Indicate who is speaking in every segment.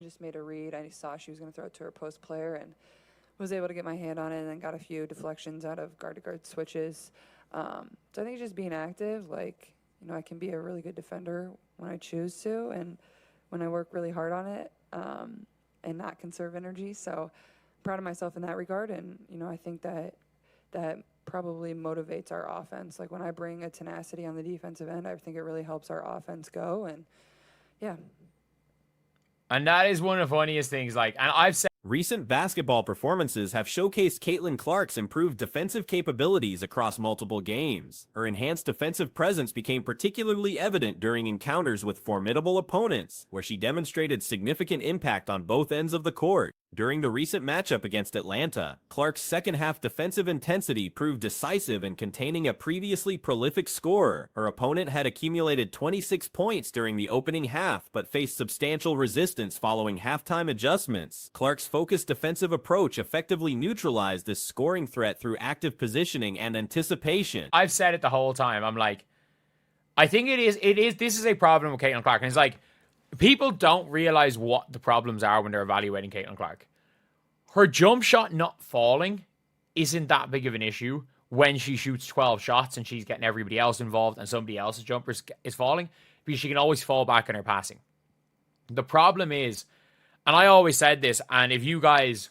Speaker 1: just made a read. I saw she was going to throw it to her post player and was able to get my hand on it and then got a few deflections out of guard to guard switches. So I think just being active, like, I can be a really good defender when I choose to and when I work really hard on it, and not conserve energy. So I'm proud of myself in that regard. And, I think that probably motivates our offense. Like when I bring a tenacity on the defensive end, I think it really helps our offense go. And yeah.
Speaker 2: And that is one of the funniest things. Like, and I've said
Speaker 3: Recent basketball performances have showcased Caitlin Clark's improved defensive capabilities across multiple games. Her enhanced defensive presence became particularly evident during encounters with formidable opponents, where she demonstrated significant impact on both ends of the court. During the recent matchup against Atlanta, Clark's second-half defensive intensity proved decisive in containing a previously prolific scorer. Her opponent had accumulated 26 points during the opening half, but faced substantial resistance following halftime adjustments. Clark's focused defensive approach effectively neutralized this scoring threat through active positioning and anticipation.
Speaker 2: I've said it the whole time. I'm like, I think this is a problem with Caitlin Clark. And it's like, people don't realize what the problems are when they're evaluating Caitlin Clark. Her jump shot not falling isn't that big of an issue when she shoots 12 shots and she's getting everybody else involved and somebody else's jumper is falling, because she can always fall back on her passing. The problem is, and I always said this, and if you guys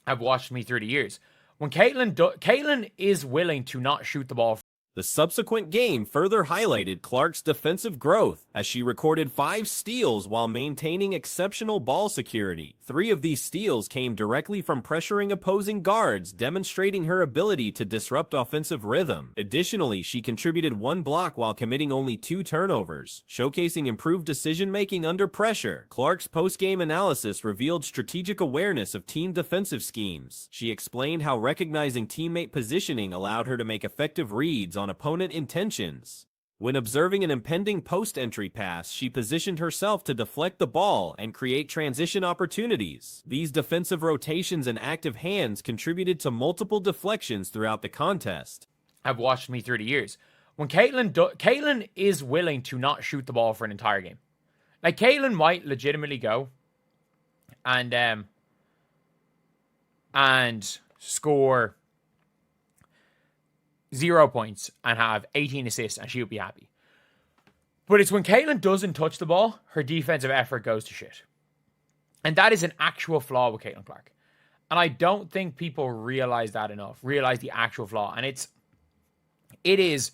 Speaker 2: have watched me through the years, when Caitlin is willing to not shoot the ball.
Speaker 3: The subsequent game further highlighted Clark's defensive growth, as she recorded 5 steals while maintaining exceptional ball security. 3 of these steals came directly from pressuring opposing guards, demonstrating her ability to disrupt offensive rhythm. Additionally, she contributed 1 block while committing only 2 turnovers, showcasing improved decision-making under pressure. Clark's post-game analysis revealed strategic awareness of team defensive schemes. She explained how recognizing teammate positioning allowed her to make effective reads on opponent intentions. When observing an impending post-entry pass, she positioned herself to deflect the ball and create transition opportunities. These defensive rotations and active hands contributed to multiple deflections throughout the contest.
Speaker 2: Have watched me through the years. When Caitlin is willing to not shoot the ball for an entire game. Like, Caitlin might legitimately go and score 0 points and have 18 assists and she would be happy. But it's when Caitlin doesn't touch the ball, her defensive effort goes to shit. And that is an actual flaw with Caitlin Clark. And I don't think people realize that enough, realize the actual flaw. And it is,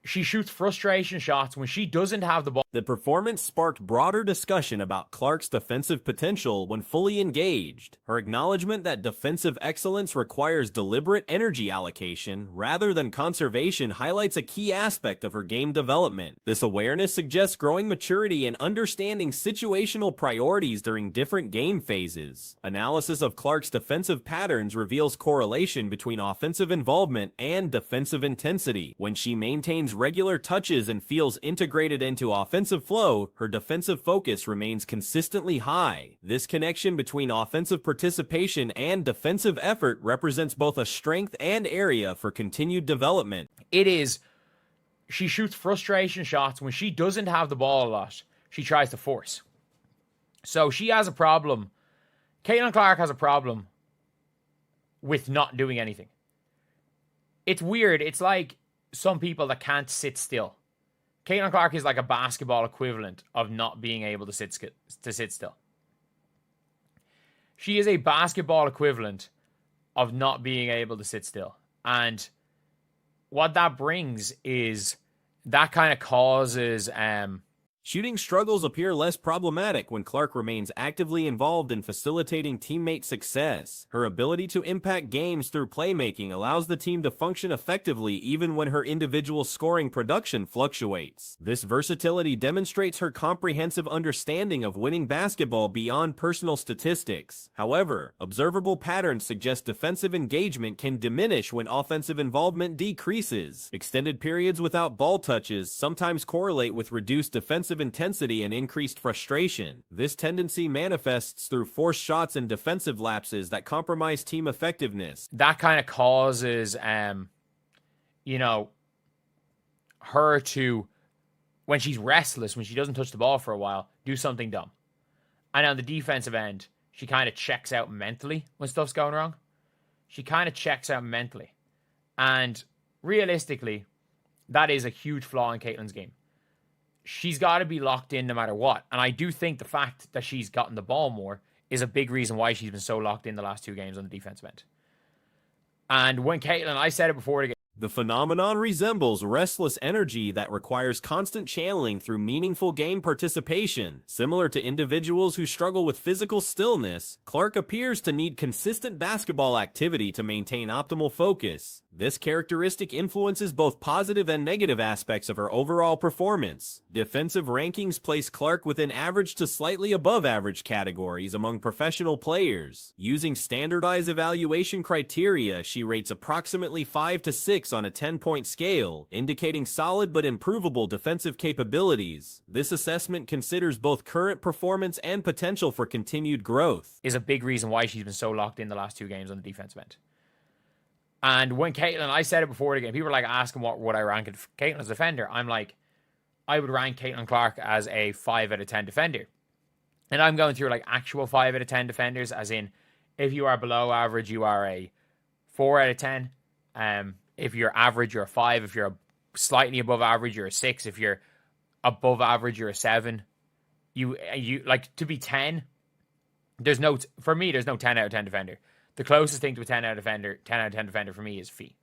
Speaker 2: she shoots frustration shots when she doesn't have the ball.
Speaker 3: The performance sparked broader discussion about Clark's defensive potential when fully engaged. Her acknowledgement that defensive excellence requires deliberate energy allocation rather than conservation highlights a key aspect of her game development. This awareness suggests growing maturity and understanding situational priorities during different game phases. Analysis of Clark's defensive patterns reveals correlation between offensive involvement and defensive intensity. When she maintains regular touches and feels integrated into offensive flow, her defensive focus remains consistently high. This connection between offensive participation and defensive effort represents both a strength and area for continued development.
Speaker 2: It is, she shoots frustration shots when she doesn't have the ball a lot. She tries to force. So she has a problem. Caitlin Clark has a problem with not doing anything. It's weird. It's like some people that can't sit still. Caitlin Clark is like a basketball equivalent of not being able to sit still. She is a basketball equivalent of not being able to sit still. And what that brings is that kind of causes
Speaker 3: Shooting struggles appear less problematic when Clark remains actively involved in facilitating teammate success. Her ability to impact games through playmaking allows the team to function effectively even when her individual scoring production fluctuates. This versatility demonstrates her comprehensive understanding of winning basketball beyond personal statistics. However, observable patterns suggest defensive engagement can diminish when offensive involvement decreases. Extended periods without ball touches sometimes correlate with reduced defensive intensity and increased frustration. This tendency manifests through forced shots and defensive lapses that compromise team effectiveness.
Speaker 2: That kind of causes, her to, when she's restless, when she doesn't touch the ball for a while, do something dumb. And on the defensive end, she kind of checks out mentally when stuff's going wrong. She kind of checks out mentally. And realistically, that is a huge flaw in Caitlyn's game. She's got to be locked in no matter what. And I do think the fact that she's gotten the ball more is a big reason why she's been so locked in the last 2 games on the defensive end. And when Caitlyn, I said it before the game,
Speaker 3: The phenomenon resembles restless energy that requires constant channeling through meaningful game participation. Similar to individuals who struggle with physical stillness, Clark appears to need consistent basketball activity to maintain optimal focus. This characteristic influences both positive and negative aspects of her overall performance. Defensive rankings place Clark within average to slightly above average categories among professional players. Using standardized evaluation criteria, she rates approximately 5 to 6 on a 10-point scale, indicating solid but improvable defensive capabilities. This assessment considers both current performance and potential for continued growth.
Speaker 2: is a big reason why she's been so locked in the last 2 games on the defensive end. And when Caitlyn, I said it before the game, people were like asking what would I rank Caitlyn as a defender. I'm like, I would rank Caitlyn Clark as a 5 out of 10 defender. And I'm going through like actual 5 out of 10 defenders, as in if you are below average, you are a 4 out of 10. If you're average, you're a 5. If you're slightly above average, you're a 6. If you're above average, you're a 7. You like to be 10. For me, there's no 10 out of 10 defender. The closest thing to a 10 out of 10 defender for me is Fee.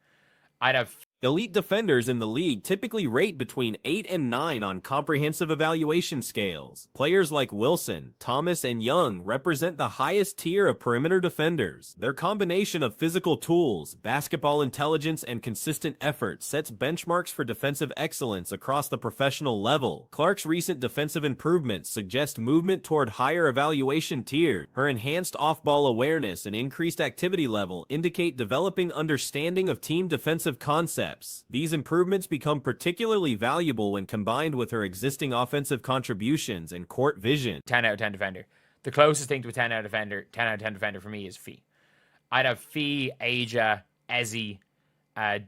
Speaker 2: I'd have
Speaker 3: Elite defenders in the league typically rate between 8 and 9 on comprehensive evaluation scales. Players like Wilson, Thomas, and Young represent the highest tier of perimeter defenders. Their combination of physical tools, basketball intelligence, and consistent effort sets benchmarks for defensive excellence across the professional level. Clark's recent defensive improvements suggest movement toward higher evaluation tiers. Her enhanced off-ball awareness and increased activity level indicate developing understanding of team defensive concepts. These improvements become particularly valuable when combined with her existing offensive contributions and court vision.
Speaker 2: 10 out of 10 defender. The closest thing to a 10 out of 10 defender for me is Fee. I'd have Fee, Aja, Ezzy. I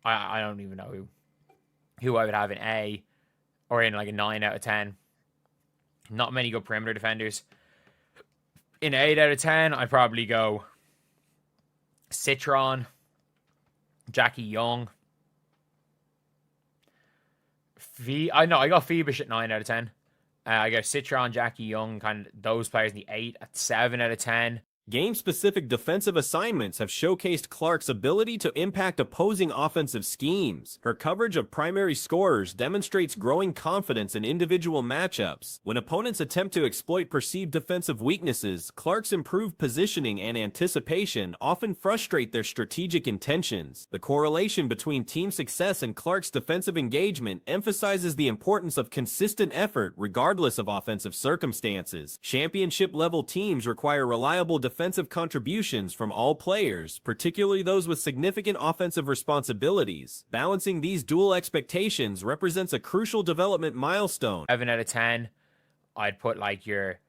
Speaker 2: don't even know who I would have in A or in like a 9 out of 10. Not many good perimeter defenders. In 8 out of 10, I'd probably go Citron, Jackie Young, I got Phoebish at 9 out of 10. I got Citron, Jackie Young, kind of those players in the 8 at 7 out of 10.
Speaker 3: Game-specific defensive assignments have showcased Clark's ability to impact opposing offensive schemes. Her coverage of primary scorers demonstrates growing confidence in individual matchups. When opponents attempt to exploit perceived defensive weaknesses, Clark's improved positioning and anticipation often frustrate their strategic intentions. The correlation between team success and Clark's defensive engagement emphasizes the importance of consistent effort regardless of offensive circumstances. Championship-level teams require reliable defensive contributions from all players, particularly those with significant offensive responsibilities. Balancing these dual expectations represents a crucial development milestone.
Speaker 2: 7 out of 10, I'd put like your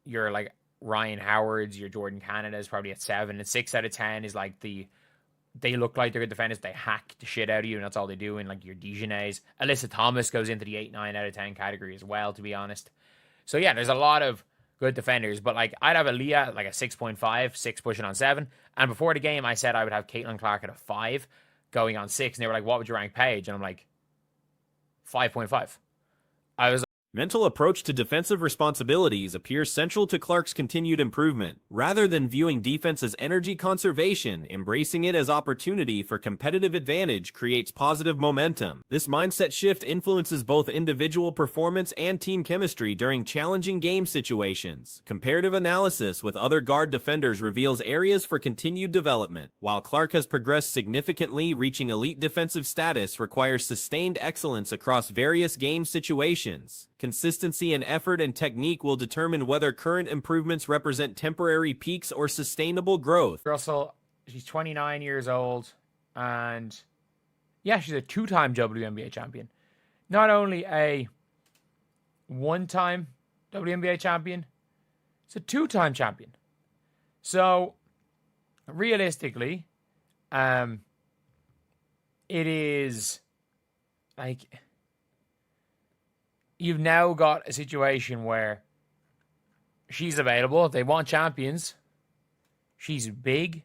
Speaker 2: like Ryan Howard's, your Jordan Canada's probably at 7, and 6 out of 10 is like they look like they're good defenders, they hack the shit out of you, and that's all they do. And like your Dijonais, Alyssa Thomas goes into the 8, 9 out of 10 category as well, to be honest. So yeah, there's a lot of good defenders, but like I'd have Aaliyah like a 6.5, 6 pushing on 7. And before the game, I said I would have Caitlyn Clark at a 5, going on 6. And they were like, "What would you rank Paige?" And I'm like, 5.5. I was
Speaker 3: Mental approach to defensive responsibilities appears central to Clark's continued improvement. Rather than viewing defense as energy conservation, embracing it as opportunity for competitive advantage creates positive momentum. This mindset shift influences both individual performance and team chemistry during challenging game situations. Comparative analysis with other guard defenders reveals areas for continued development. While Clark has progressed significantly, reaching elite defensive status requires sustained excellence across various game situations. Consistency in effort and technique will determine whether current improvements represent temporary peaks or sustainable growth.
Speaker 2: Russell, she's 29 years old, and yeah, she's a 2-time WNBA champion. Not only a 1-time WNBA champion, it's a 2-time champion. So, realistically, it is like you've now got a situation where she's available. If they want champions, she's big.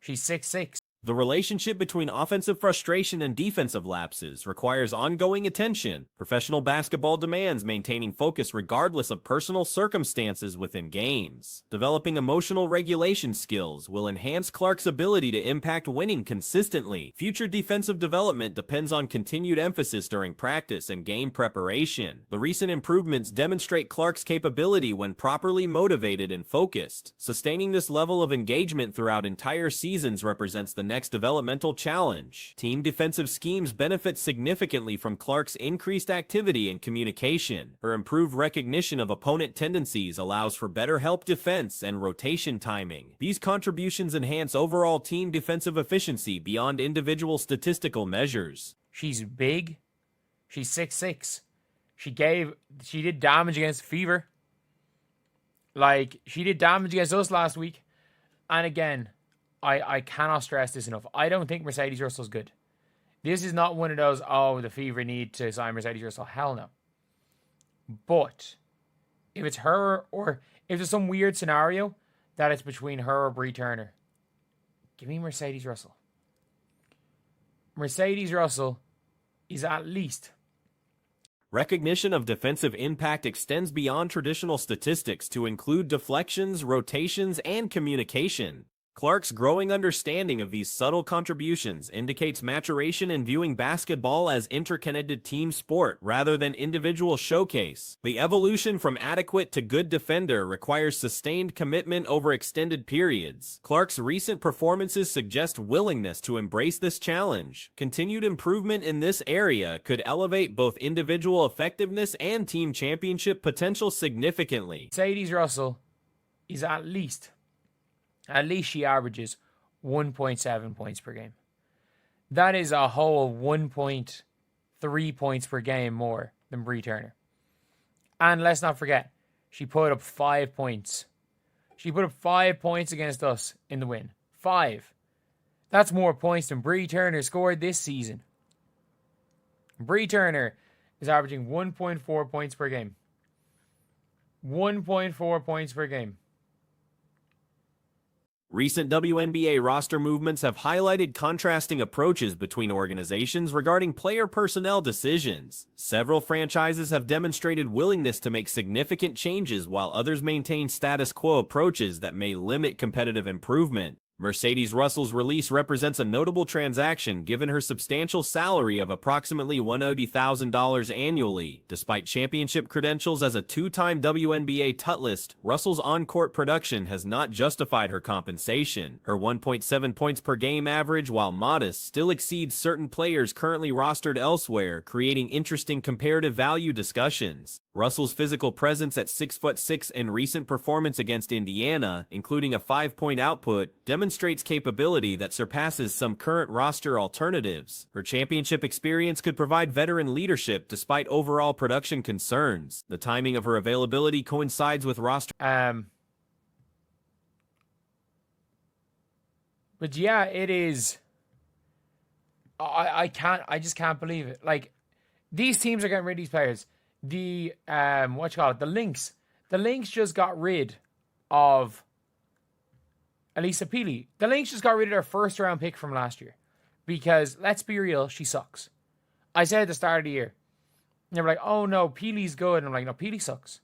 Speaker 2: She's 6'6".
Speaker 3: The relationship between offensive frustration and defensive lapses requires ongoing attention. Professional basketball demands maintaining focus regardless of personal circumstances within games. Developing emotional regulation skills will enhance Clark's ability to impact winning consistently. Future defensive development depends on continued emphasis during practice and game preparation. The recent improvements demonstrate Clark's capability when properly motivated and focused. Sustaining this level of engagement throughout entire seasons represents the next developmental challenge. Team defensive schemes benefit significantly from Clark's increased activity and communication. Her improved recognition of opponent tendencies allows for better help defense and rotation timing. These contributions enhance overall team defensive efficiency beyond individual statistical measures.
Speaker 2: She's big. She's 6'6". She did damage against Fever. Like, she did damage against us last week. And again, I cannot stress this enough. I don't think Mercedes Russell's good. This is not one of those, oh, the Fever need to sign Mercedes Russell. Hell no. But if it's her, or if there's some weird scenario that it's between her or Bree Turner, give me Mercedes Russell. Mercedes Russell is at least.
Speaker 3: Recognition of defensive impact extends beyond traditional statistics to include deflections, rotations, and communication. Clark's growing understanding of these subtle contributions indicates maturation in viewing basketball as interconnected team sport rather than individual showcase. The evolution from adequate to good defender requires sustained commitment over extended periods. Clark's recent performances suggest willingness to embrace this challenge. Continued improvement in this area could elevate both individual effectiveness and team championship potential significantly.
Speaker 2: Mercedes Russell is at least she averages 1.7 points per game. That is a whole 1.3 points per game more than Bree Turner. And let's not forget, she put up 5 points. She put up 5 points against us in the win. 5. That's more points than Bree Turner scored this season. Bree Turner is averaging 1.4 points per game. 1.4 points per game.
Speaker 3: Recent WNBA roster movements have highlighted contrasting approaches between organizations regarding player personnel decisions. Several franchises have demonstrated willingness to make significant changes while others maintain status quo approaches that may limit competitive improvement. Mercedes Russell's release represents a notable transaction given her substantial salary of approximately $180,000 annually. Despite championship credentials as a two-time WNBA Tutlist, Russell's on-court production has not justified her compensation. Her 1.7 points per game average, while modest, still exceeds certain players currently rostered elsewhere, creating interesting comparative value discussions. Russell's physical presence at 6'6" and recent performance against Indiana, including a 5-point output, demonstrates capability that surpasses some current roster alternatives. Her championship experience could provide veteran leadership despite overall production concerns. The timing of her availability coincides with roster.
Speaker 2: But yeah, it is. I just can't believe it. Like, these teams are getting rid of these players. The the Lynx. The Lynx just got rid of Elisa Peely. The Lynx just got rid of their first round pick from last year. Because, let's be real, she sucks. I said at the start of the year. And they were like, oh no, Peely's good. And I'm like, no, Peely sucks.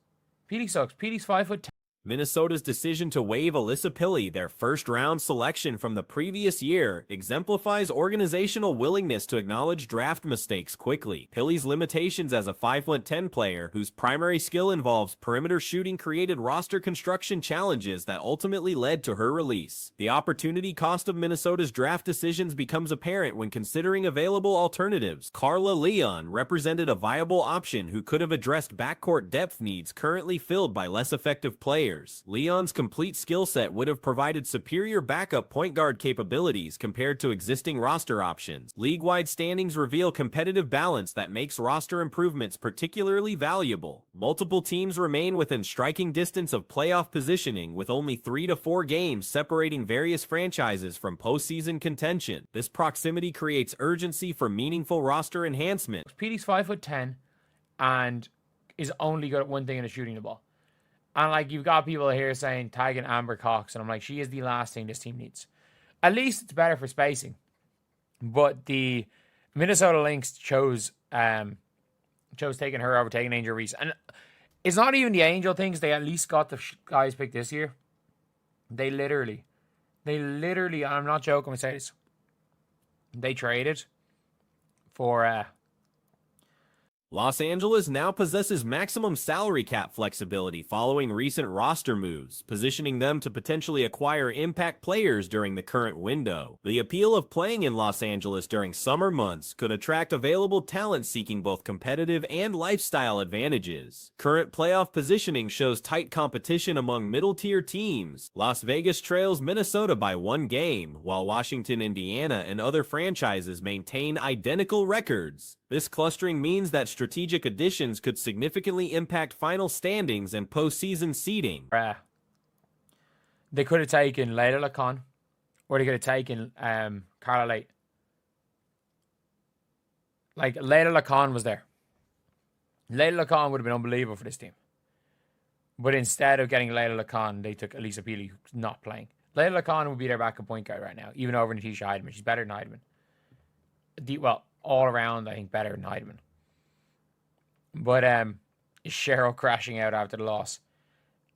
Speaker 2: Peely sucks. Peely's 5'10".
Speaker 3: Minnesota's decision to waive Alyssa Pilley, their first-round selection from the previous year, exemplifies organizational willingness to acknowledge draft mistakes quickly. Pilley's limitations as a 5'10" player, whose primary skill involves perimeter shooting, created roster construction challenges that ultimately led to her release. The opportunity cost of Minnesota's draft decisions becomes apparent when considering available alternatives. Carla Leon represented a viable option who could have addressed backcourt depth needs currently filled by less effective players. Leon's complete skill set would have provided superior backup point guard capabilities compared to existing roster options. League-wide standings reveal competitive balance that makes roster improvements particularly valuable. Multiple teams remain within striking distance of playoff positioning, with only 3 to 4 games separating various franchises from postseason contention. This proximity creates urgency for meaningful roster enhancement.
Speaker 2: Petey's 5'10", and is only good at one thing and it's shooting the ball. And like you've got people here saying tagging Amber Cox, and I'm like, she is the last thing this team needs. At least it's better for spacing. But the Minnesota Lynx chose taking her over taking Angel Reese. And it's not even the Angel things. They at least got the guys picked this year. They literally, I'm not joking when I say this, they traded for
Speaker 3: Los Angeles now possesses maximum salary cap flexibility following recent roster moves, positioning them to potentially acquire impact players during the current window. The appeal of playing in Los Angeles during summer months could attract available talent seeking both competitive and lifestyle advantages. Current playoff positioning shows tight competition among middle-tier teams. Las Vegas trails Minnesota by 1 game, while Washington, Indiana, and other franchises maintain identical records. This clustering means that strategic additions could significantly impact final standings and postseason seeding.
Speaker 2: They could have taken Layla Lacan, or they could have taken Carla Late. Like, Layla Lacan was there. Layla Lacan would have been unbelievable for this team. But instead of getting Layla Lacan, they took Elisa Peely, who's not playing. Layla Lacan would be their backup point guard right now, even over Natisha Heidemann. She's better than Heidemann. All around, I think, better than Heidemann. But is Cheryl crashing out after the loss?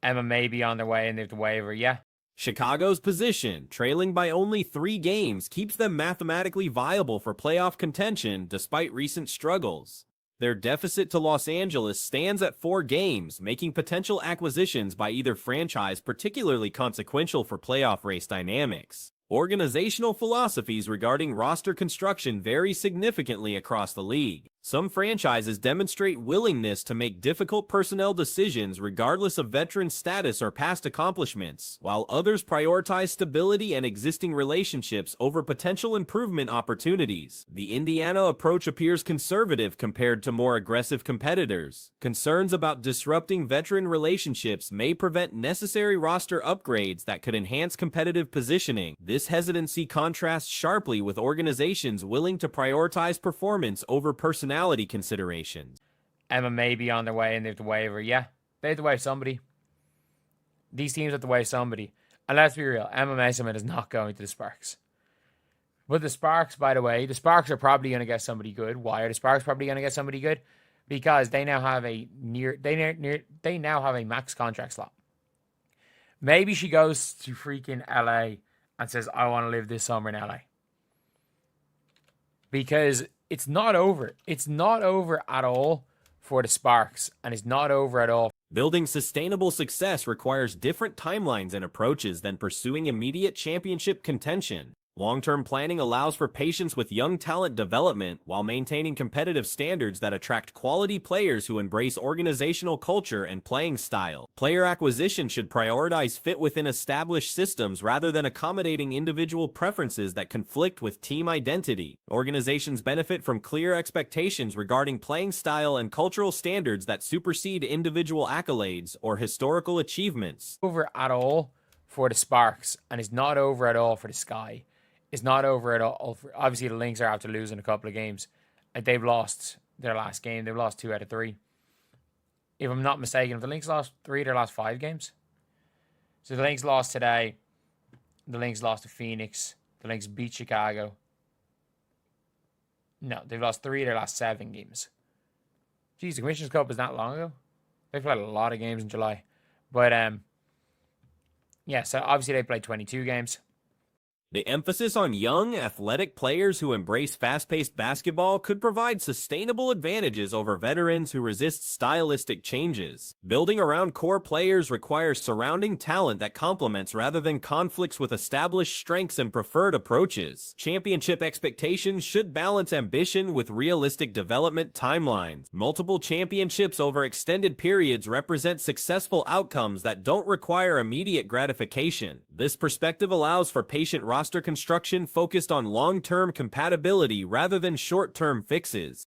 Speaker 2: Emma may be on their way and they have to waiver, yeah.
Speaker 3: Chicago's position, trailing by only 3 games, keeps them mathematically viable for playoff contention despite recent struggles. Their deficit to Los Angeles stands at 4 games, making potential acquisitions by either franchise particularly consequential for playoff race dynamics. Organizational philosophies regarding roster construction vary significantly across the league. Some franchises demonstrate willingness to make difficult personnel decisions regardless of veteran status or past accomplishments, while others prioritize stability and existing relationships over potential improvement opportunities. The Indiana approach appears conservative compared to more aggressive competitors. Concerns about disrupting veteran relationships may prevent necessary roster upgrades that could enhance competitive positioning. This hesitancy contrasts sharply with organizations willing to prioritize performance over personality considerations.
Speaker 2: Emma may be on their way and they have to waiver. Yeah, they have to waive somebody. These teams have to waive somebody. And let's be real, Emma Mason is not going to the Sparks. But the Sparks, by the way, the Sparks are probably going to get somebody good. Why are the Sparks probably going to get somebody good? Because they now have a they now have a max contract slot. Maybe she goes to freaking LA and says, I want to live this summer in LA. Because it's not over. It's not over at all for the Sparks, and it's not over at all.
Speaker 3: Building sustainable success requires different timelines and approaches than pursuing immediate championship contention. Long-term planning allows for patience with young talent development while maintaining competitive standards that attract quality players who embrace organizational culture and playing style. Player acquisition should prioritize fit within established systems rather than accommodating individual preferences that conflict with team identity. Organizations benefit from clear expectations regarding playing style and cultural standards that supersede individual accolades or historical achievements.
Speaker 2: Over at all for the Sparks, and it's not over at all for the Sky. It's not over at all. Obviously, the Lynx are after losing a couple of games. They've lost their last game. They've lost 2 out of 3. If I'm not mistaken, if the Lynx lost 3 of their last 5 games. So the Lynx lost today. The Lynx lost to Phoenix. The Lynx beat Chicago. No, they've lost 3 of their last 7 games. Geez, the Commissioner's Cup was that long ago. They played a lot of games in July. But, yeah, so obviously they played 22 games.
Speaker 3: The emphasis on young, athletic players who embrace fast-paced basketball could provide sustainable advantages over veterans who resist stylistic changes. Building around core players requires surrounding talent that complements rather than conflicts with established strengths and preferred approaches. Championship expectations should balance ambition with realistic development timelines. Multiple championships over extended periods represent successful outcomes that don't require immediate gratification. This perspective allows for patient roster construction focused on long-term compatibility rather than short-term fixes.